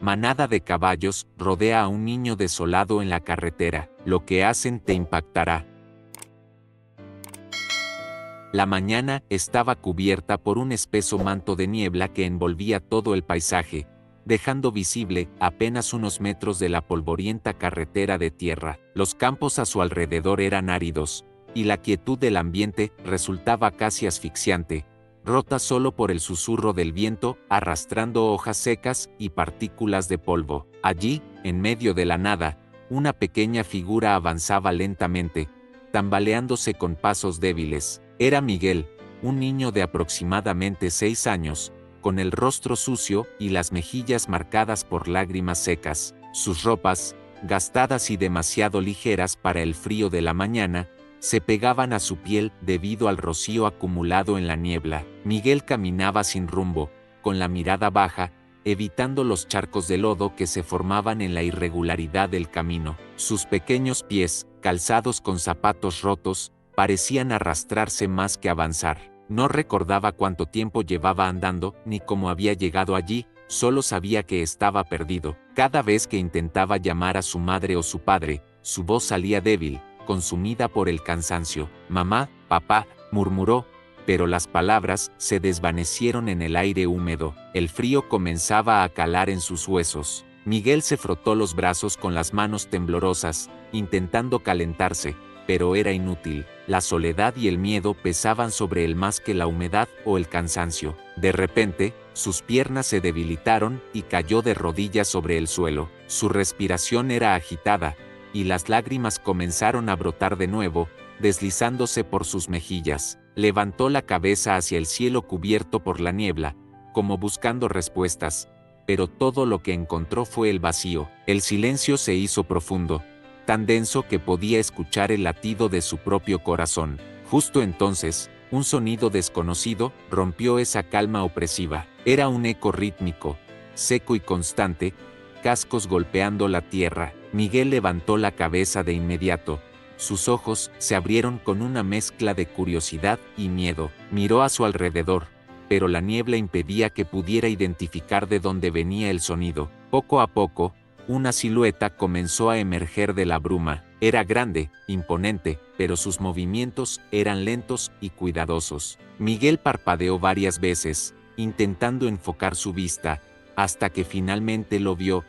Manada de caballos rodea a un niño desolado en la carretera. Lo que hacen te impactará. La mañana estaba cubierta por un espeso manto de niebla que envolvía todo el paisaje, dejando visible apenas unos metros de la polvorienta carretera de tierra. Los campos a su alrededor eran áridos, y la quietud del ambiente resultaba casi asfixiante, rota solo por el susurro del viento arrastrando hojas secas y partículas de polvo. Allí, en medio de la nada, una pequeña figura avanzaba lentamente, tambaleándose con pasos débiles. Era Miguel, un niño de aproximadamente 6 años, con el rostro sucio y las mejillas marcadas por lágrimas secas. Sus ropas, gastadas y demasiado ligeras para el frío de la mañana, se pegaban a su piel debido al rocío acumulado en la niebla. Miguel caminaba sin rumbo, con la mirada baja, evitando los charcos de lodo que se formaban en la irregularidad del camino. Sus pequeños pies, calzados con zapatos rotos, parecían arrastrarse más que avanzar. No recordaba cuánto tiempo llevaba andando, ni cómo había llegado allí, solo sabía que estaba perdido. Cada vez que intentaba llamar a su madre o su padre, su voz salía débil, consumida por el cansancio. «Mamá, papá», murmuró, pero las palabras se desvanecieron en el aire húmedo. El frío comenzaba a calar en sus huesos. Miguel se frotó los brazos con las manos temblorosas, intentando calentarse, pero era inútil. La soledad y el miedo pesaban sobre él más que la humedad o el cansancio. De repente, sus piernas se debilitaron y cayó de rodillas sobre el suelo. Su respiración era agitada, y las lágrimas comenzaron a brotar de nuevo, deslizándose por sus mejillas. Levantó la cabeza hacia el cielo cubierto por la niebla, como buscando respuestas, pero todo lo que encontró fue el vacío. El silencio se hizo profundo, tan denso que podía escuchar el latido de su propio corazón. Justo entonces, un sonido desconocido rompió esa calma opresiva. Era un eco rítmico, seco y constante, cascos golpeando la tierra. Miguel levantó la cabeza de inmediato. Sus ojos se abrieron con una mezcla de curiosidad y miedo. Miró a su alrededor, pero la niebla impedía que pudiera identificar de dónde venía el sonido. Poco a poco, una silueta comenzó a emerger de la bruma. Era grande, imponente, pero sus movimientos eran lentos y cuidadosos. Miguel parpadeó varias veces, intentando enfocar su vista, hasta que finalmente lo vio.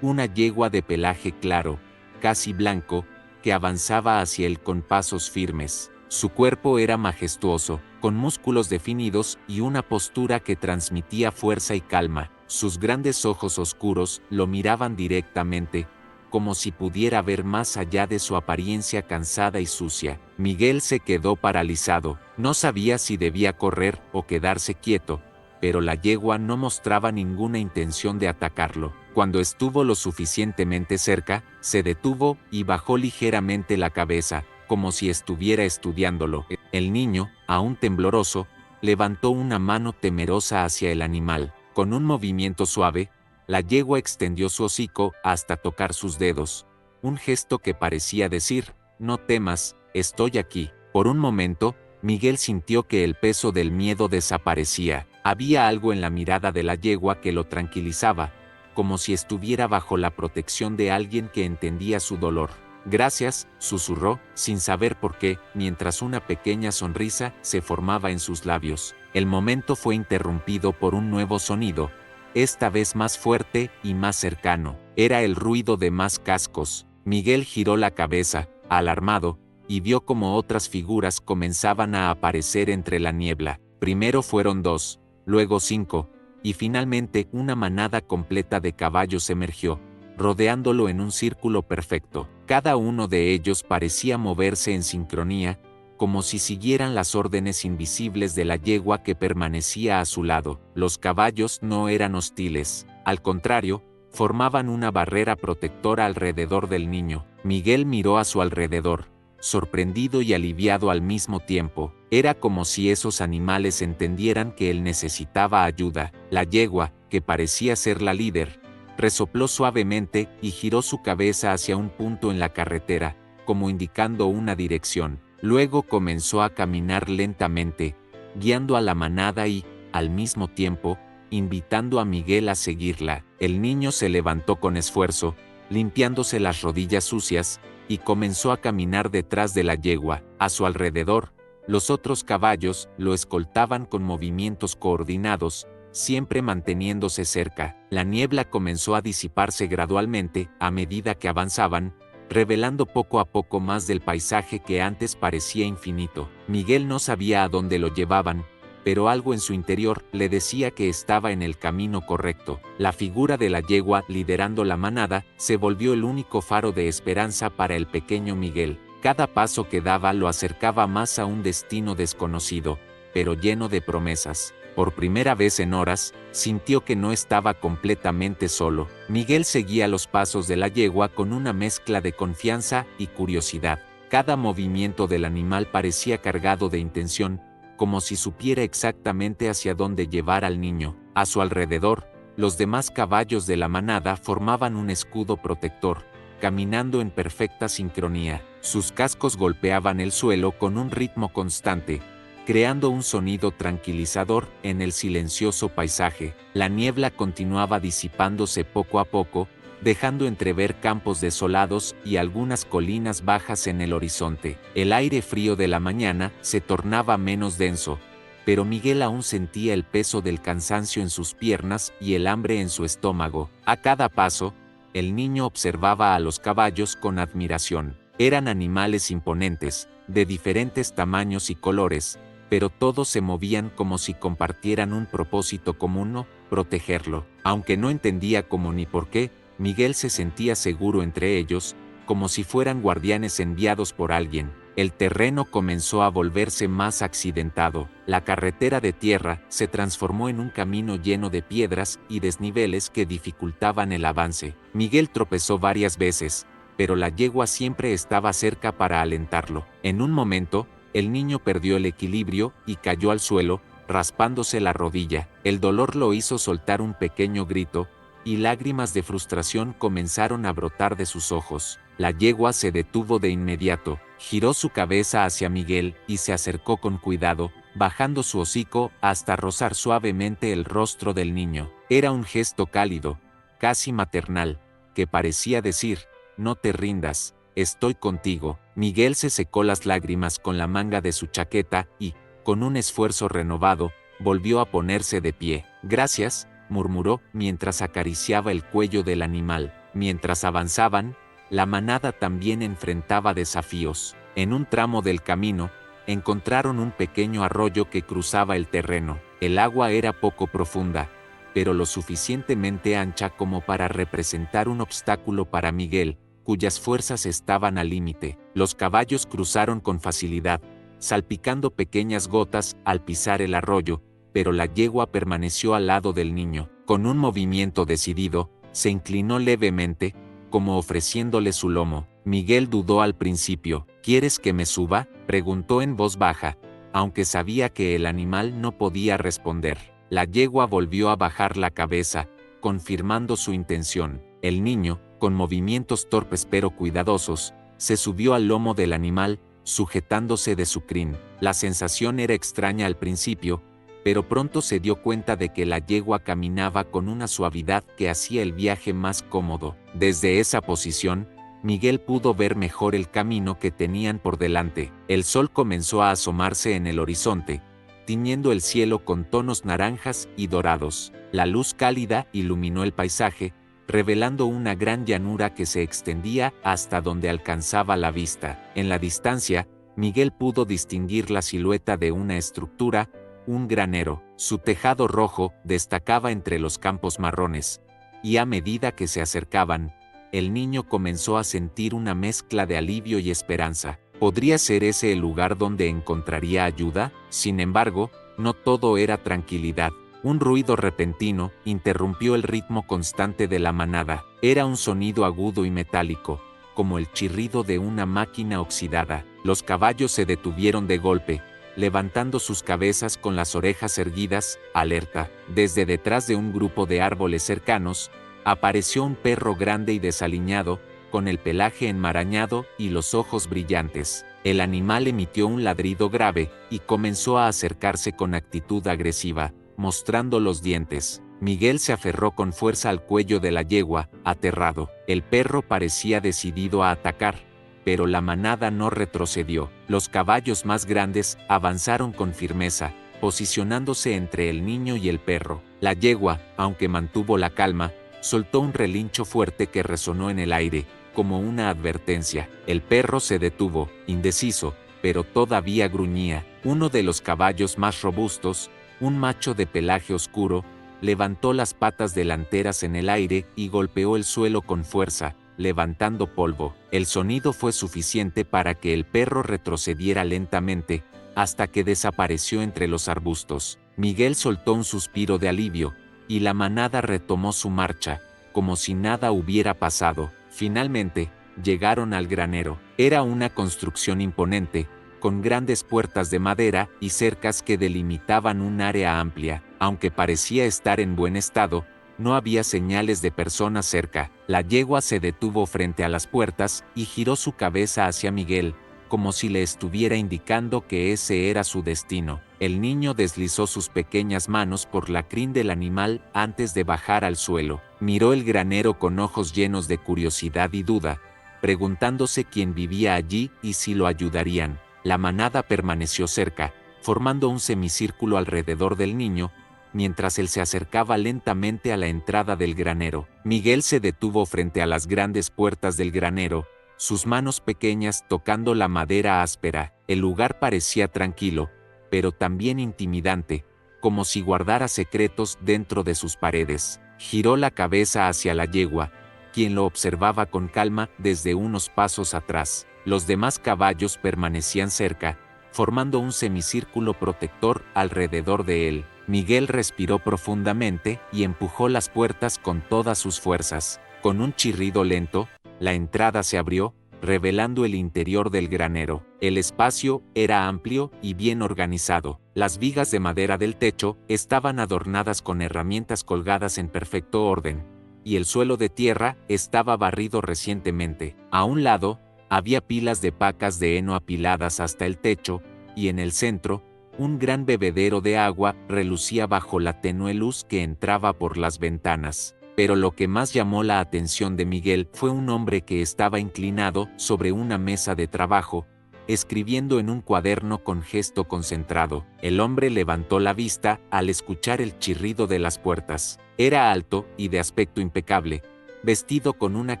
Una yegua de pelaje claro, casi blanco, que avanzaba hacia él con pasos firmes. Su cuerpo era majestuoso, con músculos definidos y una postura que transmitía fuerza y calma. Sus grandes ojos oscuros lo miraban directamente, como si pudiera ver más allá de su apariencia cansada y sucia. Miguel se quedó paralizado. No sabía si debía correr o quedarse quieto, pero la yegua no mostraba ninguna intención de atacarlo. Cuando estuvo lo suficientemente cerca, se detuvo y bajó ligeramente la cabeza, como si estuviera estudiándolo. El niño, aún tembloroso, levantó una mano temerosa hacia el animal. Con un movimiento suave, la yegua extendió su hocico hasta tocar sus dedos. Un gesto que parecía decir: «No temas, estoy aquí». Por un momento, Miguel sintió que el peso del miedo desaparecía. Había algo en la mirada de la yegua que lo tranquilizaba, como si estuviera bajo la protección de alguien que entendía su dolor. «Gracias», susurró, sin saber por qué, mientras una pequeña sonrisa se formaba en sus labios. El momento fue interrumpido por un nuevo sonido, esta vez más fuerte y más cercano. Era el ruido de más cascos. Miguel giró la cabeza, alarmado, y vio como otras figuras comenzaban a aparecer entre la niebla. Primero fueron 2, luego 5, y finalmente una manada completa de caballos emergió, rodeándolo en un círculo perfecto. Cada uno de ellos parecía moverse en sincronía, como si siguieran las órdenes invisibles de la yegua que permanecía a su lado. Los caballos no eran hostiles, al contrario, formaban una barrera protectora alrededor del niño. Miguel miró a su alrededor, sorprendido y aliviado al mismo tiempo. Era como si esos animales entendieran que él necesitaba ayuda. La yegua, que parecía ser la líder, resopló suavemente y giró su cabeza hacia un punto en la carretera, como indicando una dirección. Luego comenzó a caminar lentamente, guiando a la manada y, al mismo tiempo, invitando a Miguel a seguirla. El niño se levantó con esfuerzo, limpiándose las rodillas sucias, y comenzó a caminar detrás de la yegua. A su alrededor, los otros caballos lo escoltaban con movimientos coordinados, siempre manteniéndose cerca. La niebla comenzó a disiparse gradualmente a medida que avanzaban, revelando poco a poco más del paisaje que antes parecía infinito. Miguel no sabía a dónde lo llevaban, pero algo en su interior le decía que estaba en el camino correcto. La figura de la yegua liderando la manada se volvió el único faro de esperanza para el pequeño Miguel. Cada paso que daba lo acercaba más a un destino desconocido, pero lleno de promesas. Por primera vez en horas, sintió que no estaba completamente solo. Miguel seguía los pasos de la yegua con una mezcla de confianza y curiosidad. Cada movimiento del animal parecía cargado de intención, como si supiera exactamente hacia dónde llevar al niño. A su alrededor, los demás caballos de la manada formaban un escudo protector, caminando en perfecta sincronía. Sus cascos golpeaban el suelo con un ritmo constante, creando un sonido tranquilizador en el silencioso paisaje. La niebla continuaba disipándose poco a poco, dejando entrever campos desolados y algunas colinas bajas en el horizonte. El aire frío de la mañana se tornaba menos denso, pero Miguel aún sentía el peso del cansancio en sus piernas y el hambre en su estómago. A cada paso, el niño observaba a los caballos con admiración. Eran animales imponentes, de diferentes tamaños y colores, pero todos se movían como si compartieran un propósito común: protegerlo. Aunque no entendía cómo ni por qué, Miguel se sentía seguro entre ellos, como si fueran guardianes enviados por alguien. El terreno comenzó a volverse más accidentado. La carretera de tierra se transformó en un camino lleno de piedras y desniveles que dificultaban el avance. Miguel tropezó varias veces, pero la yegua siempre estaba cerca para alentarlo. En un momento, el niño perdió el equilibrio y cayó al suelo, raspándose la rodilla. El dolor lo hizo soltar un pequeño grito, y lágrimas de frustración comenzaron a brotar de sus ojos. La yegua se detuvo de inmediato, giró su cabeza hacia Miguel y se acercó con cuidado, bajando su hocico hasta rozar suavemente el rostro del niño. Era un gesto cálido, casi maternal, que parecía decir: no te rindas, estoy contigo. Miguel se secó las lágrimas con la manga de su chaqueta y, con un esfuerzo renovado, volvió a ponerse de pie. Gracias, murmuró mientras acariciaba el cuello del animal. Mientras avanzaban, la manada también enfrentaba desafíos. En un tramo del camino, encontraron un pequeño arroyo que cruzaba el terreno. El agua era poco profunda, pero lo suficientemente ancha como para representar un obstáculo para Miguel, cuyas fuerzas estaban al límite. Los caballos cruzaron con facilidad, salpicando pequeñas gotas al pisar el arroyo, pero la yegua permaneció al lado del niño. Con un movimiento decidido, se inclinó levemente, como ofreciéndole su lomo. Miguel dudó al principio. ¿Quieres que me suba?, preguntó en voz baja, aunque sabía que el animal no podía responder. La yegua volvió a bajar la cabeza, confirmando su intención. El niño, con movimientos torpes pero cuidadosos, se subió al lomo del animal, sujetándose de su crin. La sensación era extraña al principio, pero pronto se dio cuenta de que la yegua caminaba con una suavidad que hacía el viaje más cómodo. Desde esa posición, Miguel pudo ver mejor el camino que tenían por delante. El sol comenzó a asomarse en el horizonte, tiñendo el cielo con tonos naranjas y dorados. La luz cálida iluminó el paisaje, revelando una gran llanura que se extendía hasta donde alcanzaba la vista. En la distancia, Miguel pudo distinguir la silueta de una estructura, un granero. Su tejado rojo destacaba entre los campos marrones, y a medida que se acercaban, el niño comenzó a sentir una mezcla de alivio y esperanza. ¿Podría ser ese el lugar donde encontraría ayuda? Sin embargo, no todo era tranquilidad. Un ruido repentino interrumpió el ritmo constante de la manada. Era un sonido agudo y metálico, como el chirrido de una máquina oxidada. Los caballos se detuvieron de golpe, levantando sus cabezas con las orejas erguidas, alerta. Desde detrás de un grupo de árboles cercanos, apareció un perro grande y desaliñado, con el pelaje enmarañado y los ojos brillantes. El animal emitió un ladrido grave y comenzó a acercarse con actitud agresiva, mostrando los dientes. Miguel se aferró con fuerza al cuello de la yegua, aterrado. El perro parecía decidido a atacar, pero la manada no retrocedió. Los caballos más grandes avanzaron con firmeza, posicionándose entre el niño y el perro. La yegua, aunque mantuvo la calma, soltó un relincho fuerte que resonó en el aire, como una advertencia. El perro se detuvo, indeciso, pero todavía gruñía. Uno de los caballos más robustos, un macho de pelaje oscuro, levantó las patas delanteras en el aire y golpeó el suelo con fuerza, levantando polvo. El sonido fue suficiente para que el perro retrocediera lentamente, hasta que desapareció entre los arbustos. Miguel soltó un suspiro de alivio, y la manada retomó su marcha, como si nada hubiera pasado. Finalmente, llegaron al granero. Era una construcción imponente, con grandes puertas de madera y cercas que delimitaban un área amplia. Aunque parecía estar en buen estado, no había señales de personas cerca. La yegua se detuvo frente a las puertas y giró su cabeza hacia Miguel, como si le estuviera indicando que ese era su destino. El niño deslizó sus pequeñas manos por la crin del animal antes de bajar al suelo. Miró el granero con ojos llenos de curiosidad y duda, preguntándose quién vivía allí y si lo ayudarían. La manada permaneció cerca, formando un semicírculo alrededor del niño, mientras él se acercaba lentamente a la entrada del granero. Miguel se detuvo frente a las grandes puertas del granero, sus manos pequeñas tocando la madera áspera. El lugar parecía tranquilo, pero también intimidante, como si guardara secretos dentro de sus paredes. Giró la cabeza hacia la yegua, quien lo observaba con calma desde unos pasos atrás. Los demás caballos permanecían cerca, formando un semicírculo protector alrededor de él. Miguel respiró profundamente y empujó las puertas con todas sus fuerzas. Con un chirrido lento, la entrada se abrió, revelando el interior del granero. El espacio era amplio y bien organizado. Las vigas de madera del techo estaban adornadas con herramientas colgadas en perfecto orden, y el suelo de tierra estaba barrido recientemente. A un lado, había pilas de pacas de heno apiladas hasta el techo, y en el centro, un gran bebedero de agua relucía bajo la tenue luz que entraba por las ventanas. Pero lo que más llamó la atención de Miguel fue un hombre que estaba inclinado sobre una mesa de trabajo, escribiendo en un cuaderno con gesto concentrado. El hombre levantó la vista al escuchar el chirrido de las puertas. Era alto y de aspecto impecable, vestido con una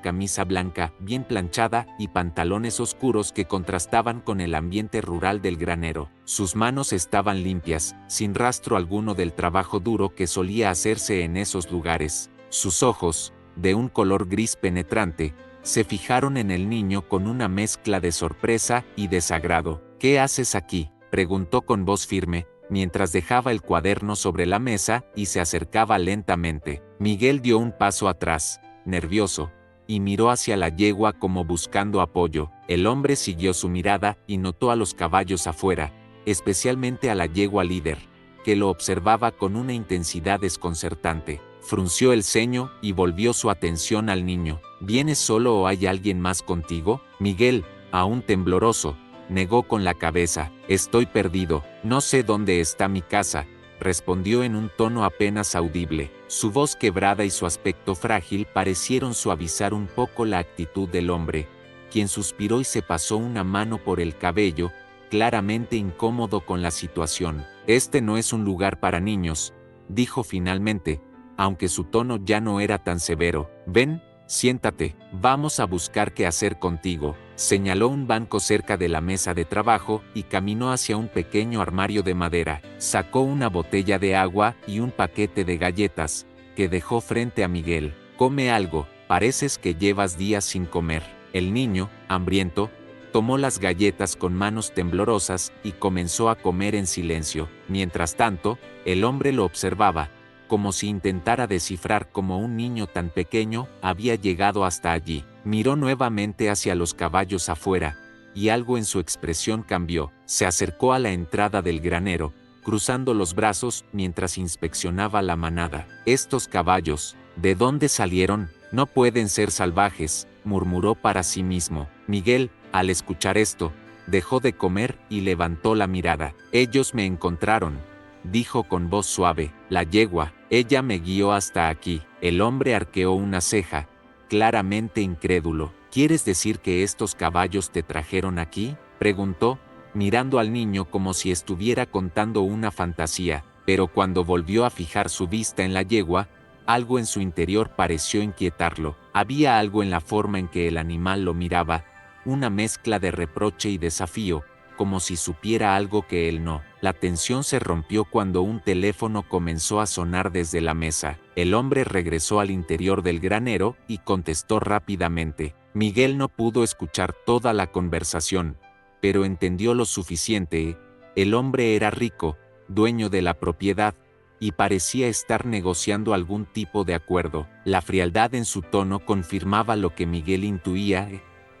camisa blanca bien planchada y pantalones oscuros que contrastaban con el ambiente rural del granero. Sus manos estaban limpias, sin rastro alguno del trabajo duro que solía hacerse en esos lugares. Sus ojos, de un color gris penetrante, se fijaron en el niño con una mezcla de sorpresa y desagrado. «¿Qué haces aquí?», preguntó con voz firme, mientras dejaba el cuaderno sobre la mesa y se acercaba lentamente. Miguel dio un paso atrás, nervioso, y miró hacia la yegua como buscando apoyo. El hombre siguió su mirada y notó a los caballos afuera, especialmente a la yegua líder, que lo observaba con una intensidad desconcertante. Frunció el ceño y volvió su atención al niño. «¿Vienes solo o hay alguien más contigo?». Miguel, aún tembloroso, negó con la cabeza. «Estoy perdido, no sé dónde está mi casa», respondió en un tono apenas audible. Su voz quebrada y su aspecto frágil parecieron suavizar un poco la actitud del hombre, quien suspiró y se pasó una mano por el cabello, claramente incómodo con la situación. «Este no es un lugar para niños», dijo finalmente, aunque su tono ya no era tan severo. «Ven, siéntate, vamos a buscar qué hacer contigo». Señaló un banco cerca de la mesa de trabajo y caminó hacia un pequeño armario de madera. Sacó una botella de agua y un paquete de galletas, que dejó frente a Miguel. «Come algo, pareces que llevas días sin comer». El niño, hambriento, tomó las galletas con manos temblorosas y comenzó a comer en silencio. Mientras tanto, el hombre lo observaba, como si intentara descifrar cómo un niño tan pequeño había llegado hasta allí. Miró nuevamente hacia los caballos afuera, y algo en su expresión cambió. Se acercó a la entrada del granero, cruzando los brazos mientras inspeccionaba la manada. «Estos caballos, ¿de dónde salieron? No pueden ser salvajes», murmuró para sí mismo. Miguel, al escuchar esto, dejó de comer y levantó la mirada. «Ellos me encontraron», dijo con voz suave. «La yegua, Ella me guió hasta aquí. El hombre arqueó una ceja, claramente incrédulo. ¿Quieres decir que estos caballos te trajeron aquí?, preguntó, mirando al niño como si estuviera contando una fantasía, pero cuando volvió a fijar su vista en la yegua, algo en su interior pareció inquietarlo. Había algo en la forma en que el animal lo miraba, una mezcla de reproche y desafío, como si supiera algo que él no. La tensión se rompió cuando un teléfono comenzó a sonar desde la mesa. El hombre regresó al interior del granero y contestó rápidamente. Miguel no pudo escuchar toda la conversación, pero entendió lo suficiente. El hombre era rico, dueño de la propiedad, y parecía estar negociando algún tipo de acuerdo. La frialdad en su tono confirmaba lo que Miguel intuía.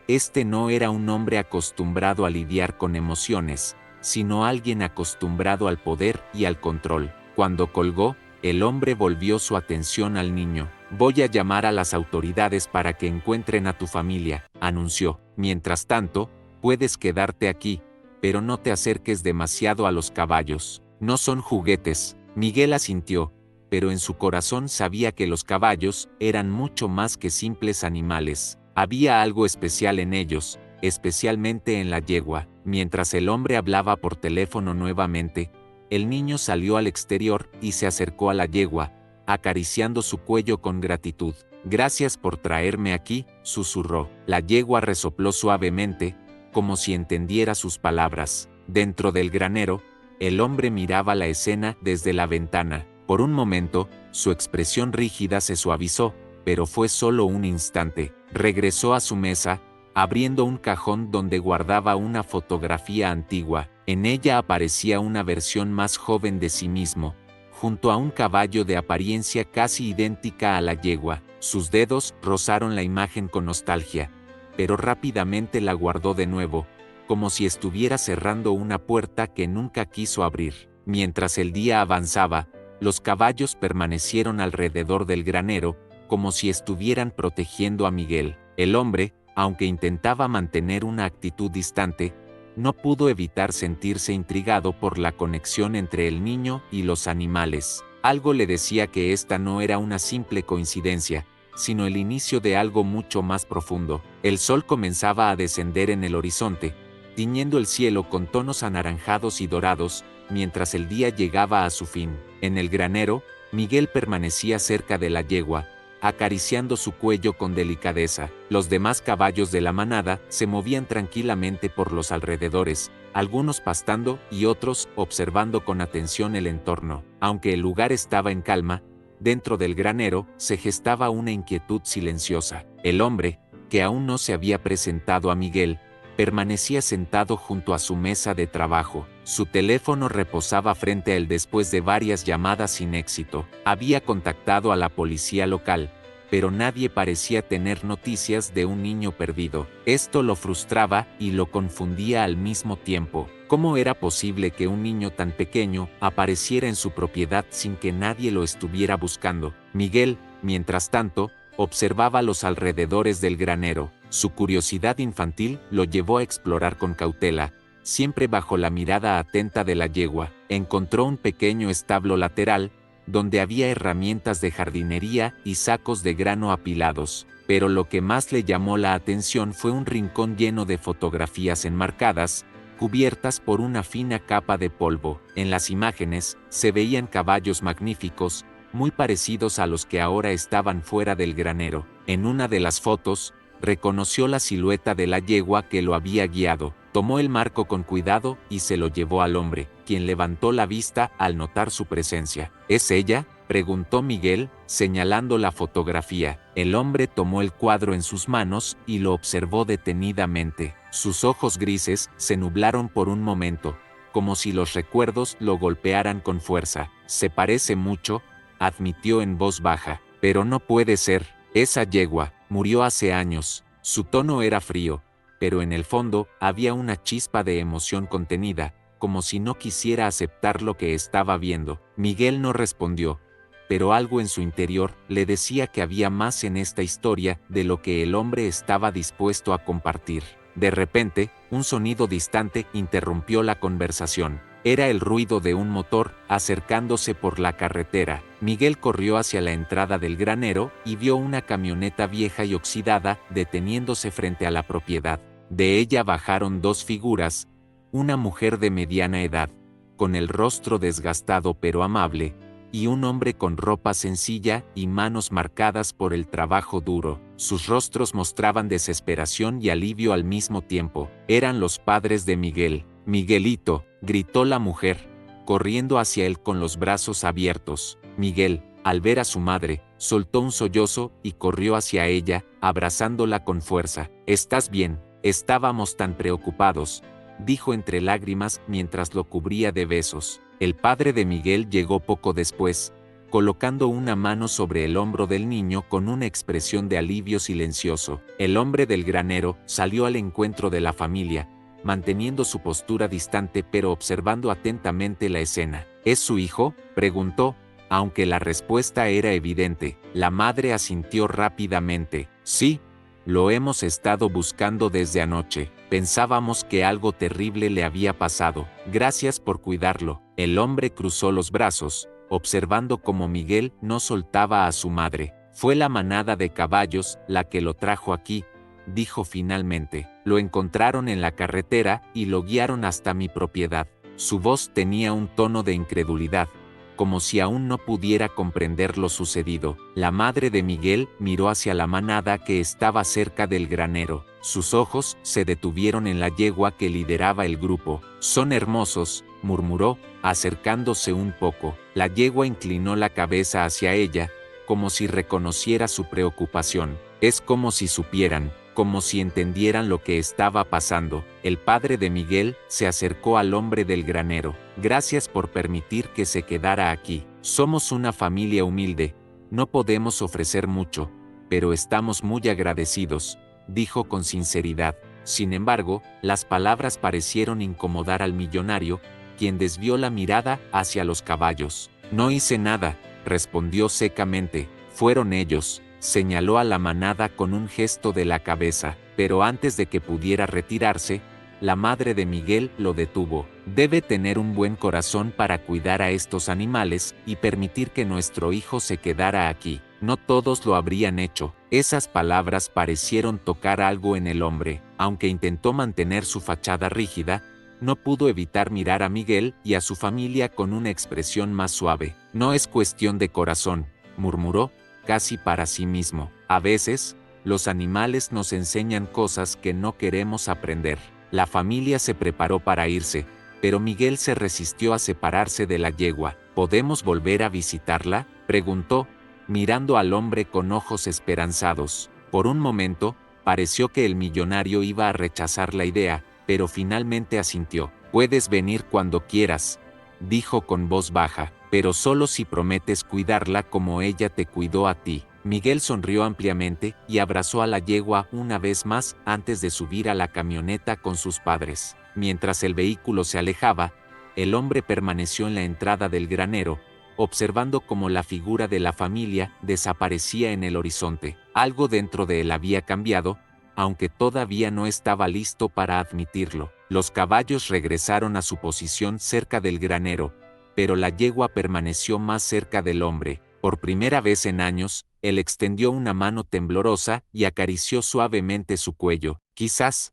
Este no era un hombre acostumbrado a lidiar con emociones, sino alguien acostumbrado al poder y al control. Cuando colgó, el hombre volvió su atención al niño. Voy a llamar a las autoridades para que encuentren a tu familia, anunció. Mientras tanto, puedes quedarte aquí, pero no te acerques demasiado a los caballos. No son juguetes. Miguel asintió, pero en su corazón sabía que los caballos eran mucho más que simples animales. Había algo especial en ellos, especialmente en la yegua. Mientras el hombre hablaba por teléfono nuevamente, el niño salió al exterior y se acercó a la yegua, acariciando su cuello con gratitud. Gracias por traerme aquí, susurró. La yegua resopló suavemente, como si entendiera sus palabras. Dentro del granero, el hombre miraba la escena desde la ventana. Por un momento, su expresión rígida se suavizó, pero fue solo un instante. Regresó a su mesa, abriendo un cajón donde guardaba una fotografía antigua. En ella aparecía una versión más joven de sí mismo, junto a un caballo de apariencia casi idéntica a la yegua. Sus dedos rozaron la imagen con nostalgia, pero rápidamente la guardó de nuevo, como si estuviera cerrando una puerta que nunca quiso abrir. Mientras el día avanzaba, los caballos permanecieron alrededor del granero, como si estuvieran protegiendo a Miguel. El hombre, aunque intentaba mantener una actitud distante, no pudo evitar sentirse intrigado por la conexión entre el niño y los animales. Algo le decía que esta no era una simple coincidencia, sino el inicio de algo mucho más profundo. El sol comenzaba a descender en el horizonte, tiñendo el cielo con tonos anaranjados y dorados, mientras el día llegaba a su fin. En el granero, Miguel permanecía cerca de la yegua, acariciando su cuello con delicadeza. Los demás caballos de la manada se movían tranquilamente por los alrededores, algunos pastando y otros observando con atención el entorno. Aunque el lugar estaba en calma, dentro del granero se gestaba una inquietud silenciosa. El hombre, que aún no se había presentado a Miguel, permanecía sentado junto a su mesa de trabajo. Su teléfono reposaba frente a él después de varias llamadas sin éxito. Había contactado a la policía local, pero nadie parecía tener noticias de un niño perdido. Esto lo frustraba y lo confundía al mismo tiempo. ¿Cómo era posible que un niño tan pequeño apareciera en su propiedad sin que nadie lo estuviera buscando? Miguel, mientras tanto, observaba los alrededores del granero. Su curiosidad infantil lo llevó a explorar con cautela, siempre bajo la mirada atenta de la yegua. Encontró un pequeño establo lateral, donde había herramientas de jardinería y sacos de grano apilados. Pero lo que más le llamó la atención fue un rincón lleno de fotografías enmarcadas, cubiertas por una fina capa de polvo. En las imágenes, se veían caballos magníficos, muy parecidos a los que ahora estaban fuera del granero. En una de las fotos, reconoció la silueta de la yegua que lo había guiado. Tomó el marco con cuidado y se lo llevó al hombre, quien levantó la vista al notar su presencia. ¿Es ella?, preguntó Miguel, señalando la fotografía. El hombre tomó el cuadro en sus manos y lo observó detenidamente. Sus ojos grises se nublaron por un momento, como si los recuerdos lo golpearan con fuerza. Se parece mucho, admitió en voz baja, pero no puede ser. Esa yegua murió hace años. Su tono era frío, pero en el fondo había una chispa de emoción contenida, como si no quisiera aceptar lo que estaba viendo. Miguel no respondió, pero algo en su interior le decía que había más en esta historia de lo que el hombre estaba dispuesto a compartir. De repente, un sonido distante interrumpió la conversación. Era el ruido de un motor acercándose por la carretera. Miguel corrió hacia la entrada del granero y vio una camioneta vieja y oxidada deteniéndose frente a la propiedad. De ella bajaron dos figuras, una mujer de mediana edad, con el rostro desgastado pero amable, y un hombre con ropa sencilla y manos marcadas por el trabajo duro. Sus rostros mostraban desesperación y alivio al mismo tiempo. Eran los padres de Miguel. «Miguelito», gritó la mujer, corriendo hacia él con los brazos abiertos. Miguel, al ver a su madre, soltó un sollozo y corrió hacia ella, abrazándola con fuerza. «¿Estás bien? Estábamos tan preocupados», dijo entre lágrimas mientras lo cubría de besos. El padre de Miguel llegó poco después, colocando una mano sobre el hombro del niño con una expresión de alivio silencioso. El hombre del granero salió al encuentro de la familia, manteniendo su postura distante pero observando atentamente la escena. ¿Es su hijo?, preguntó, aunque la respuesta era evidente. La madre asintió rápidamente. «Sí, lo hemos estado buscando desde anoche. Pensábamos que algo terrible le había pasado. Gracias por cuidarlo». El hombre cruzó los brazos, observando cómo Miguel no soltaba a su madre. «Fue la manada de caballos la que lo trajo aquí», dijo finalmente. «Lo encontraron en la carretera y lo guiaron hasta mi propiedad». Su voz tenía un tono de incredulidad, como si aún no pudiera comprender lo sucedido. La madre de Miguel miró hacia la manada que estaba cerca del granero. Sus ojos se detuvieron en la yegua que lideraba el grupo. «Son hermosos», murmuró, acercándose un poco. La yegua inclinó la cabeza hacia ella, como si reconociera su preocupación. «Es como si supieran, como si entendieran lo que estaba pasando». El padre de Miguel se acercó al hombre del granero. «Gracias por permitir que se quedara aquí. Somos una familia humilde, no podemos ofrecer mucho, pero estamos muy agradecidos», dijo con sinceridad. Sin embargo, las palabras parecieron incomodar al millonario, quien desvió la mirada hacia los caballos. «No hice nada», respondió secamente. «Fueron ellos», señaló a la manada con un gesto de la cabeza, pero antes de que pudiera retirarse, la madre de Miguel lo detuvo. «Debe tener un buen corazón para cuidar a estos animales y permitir que nuestro hijo se quedara aquí. No todos lo habrían hecho». Esas palabras parecieron tocar algo en el hombre. Aunque intentó mantener su fachada rígida, no pudo evitar mirar a Miguel y a su familia con una expresión más suave. «No es cuestión de corazón», murmuró, casi para sí mismo. «A veces, los animales nos enseñan cosas que no queremos aprender». La familia se preparó para irse, pero Miguel se resistió a separarse de la yegua. «¿Podemos volver a visitarla?», preguntó, mirando al hombre con ojos esperanzados. Por un momento, pareció que el millonario iba a rechazar la idea, pero finalmente asintió. «Puedes venir cuando quieras», dijo con voz baja, «pero solo si prometes cuidarla como ella te cuidó a ti». Miguel sonrió ampliamente y abrazó a la yegua una vez más antes de subir a la camioneta con sus padres. Mientras el vehículo se alejaba, el hombre permaneció en la entrada del granero, observando cómo la figura de la familia desaparecía en el horizonte. Algo dentro de él había cambiado, aunque todavía no estaba listo para admitirlo. Los caballos regresaron a su posición cerca del granero, pero la yegua permaneció más cerca del hombre. Por primera vez en años, él extendió una mano temblorosa y acarició suavemente su cuello. Quizás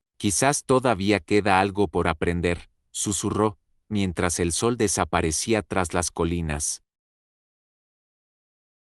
todavía queda algo por aprender», susurró, mientras el sol desaparecía tras las colinas.